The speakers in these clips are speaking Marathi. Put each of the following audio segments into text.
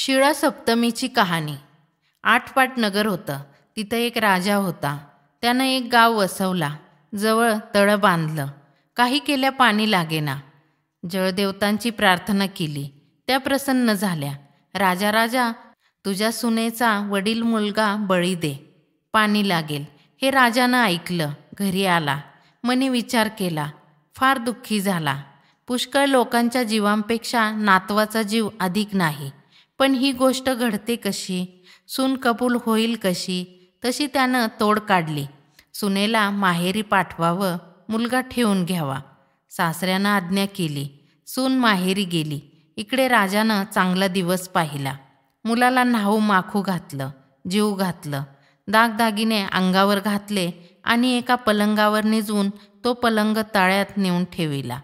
शिळा सप्तमीची कहाणी। आठपाट नगर होतं। तिथं एक राजा होता। त्यानं एक गाव वसवला, जवळ तळं बांधलं। काही केल्या पाणी लागेना। जळदेवतांची प्रार्थना केली, त्या प्रसन्न झाल्या। राजा राजा, तुझ्या सुनेचा वडील मुलगा बळी दे, पाणी लागेल। हे राजानं ऐकलं, घरी आला, मनी विचार केला, फार दुःखी झाला। पुष्कळ लोकांच्या जीवांपेक्षा नातवाचा जीव अधिक नाही, पण ही गोष्ट घडते कशी, सून कबूल होईल कशी? तशी त्यानं तोड काढली। सुनेला माहेरी पाठवावं, मुलगा ठेवून घ्यावा। सासऱ्यानं आज्ञा केली, सून माहेरी गेली। इकडे राजानं चांगला दिवस पाहिला। मुलाला न्हाऊ माखू घातलं, जीव घातलं, दागदागिने अंगावर घातले आणि एका पलंगावर निजवून तो पलंग तळ्यात नेऊन ठेविला।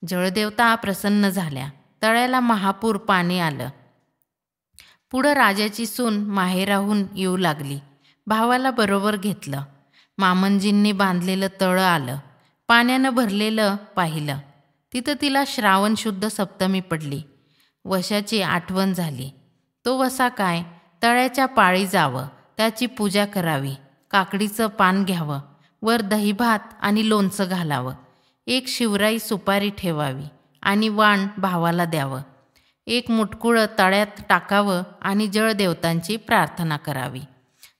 जळदेवता प्रसन्न झाल्या। तळ्याला महापूर पाणी आलं। पुढं राजाची सून माहेराहून येऊ लागली। भावाला बरोबर घेतलं। मामंजींनी बांधलेलं तळं आलं, पाण्यानं भरलेलं पाहिलं। तिथं तिला श्रावण शुद्ध सप्तमी पडली। वशाची आठवण झाली। तो वसा काय, तळ्याच्या पाळी जावं, त्याची पूजा करावी, काकडीचं पान घ्यावं, वर दहीभात आणि लोणचं घालावं, एक शिवराई सुपारी ठेवावी आणि वाण भावाला द्यावं, एक मुटकुळं तळ्यात टाकावं आणि जळदेवतांची प्रार्थना करावी।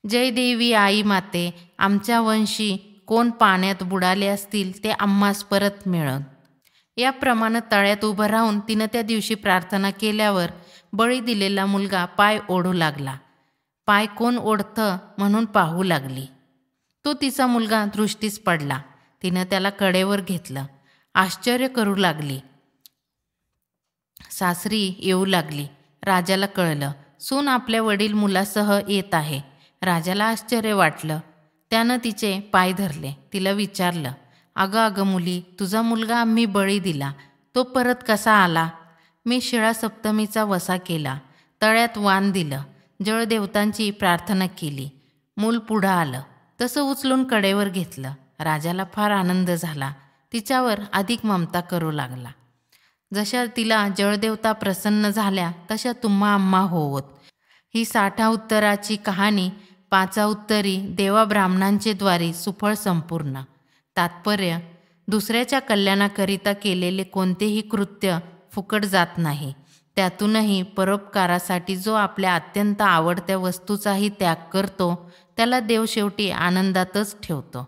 जय देवी आई माते, आमच्या वंशी कोण पाण्यात बुडाले असतील ते आम्हास परत मिळत। याप्रमाणे तळ्यात उभं राहून तिनं त्या दिवशी प्रार्थना केल्यावर बळी दिलेला मुलगा पाय ओढू लागला। पाय कोण ओढतं म्हणून पाहू लागली। तो तिचा मुलगा दृष्टीस पडला। तिनं त्याला कडेवर घेतलं, आश्चर्य करू लागली। सासरी येऊ लागली। राजाला कळलं, सून आपल्या वडील मुलासह येत आहे। राजाला आश्चर्य वाटलं। त्यानं तिचे पाय धरले, तिला विचारलं, अगं अगं मुली, तुझा मुलगा आम्ही बळी दिला, तो परत कसा आला? मी शिळा सप्तमीचा वसा केला, तळ्यात वाण दिलं, जळदेवतांची प्रार्थना केली, मूल पुढं आलं, तसं उचलून कडेवर घेतलं। राजाला फार आनंद झाला, तिच्यावर अधिक ममता करू लागला। जशा तिला जळदेवता प्रसन्न झाल्या तशा तुम्हा आम्हा होवोत। ही 60 उत्तराची कहाणी 5 उत्तरी देवा ब्राह्मणांचे द्वारे सुफळ संपूर्ण। तात्पर्य, दुसऱ्याच्या कल्याणाकरिता केलेले कोणतेही कृत्य फुकट जात नाही। त्यातूनही परोपकारासाठी जो आपल्या अत्यंत आवडत्या वस्तूचाही त्याग करतो, त्याला देव शेवटी आनंदातच ठेवतो।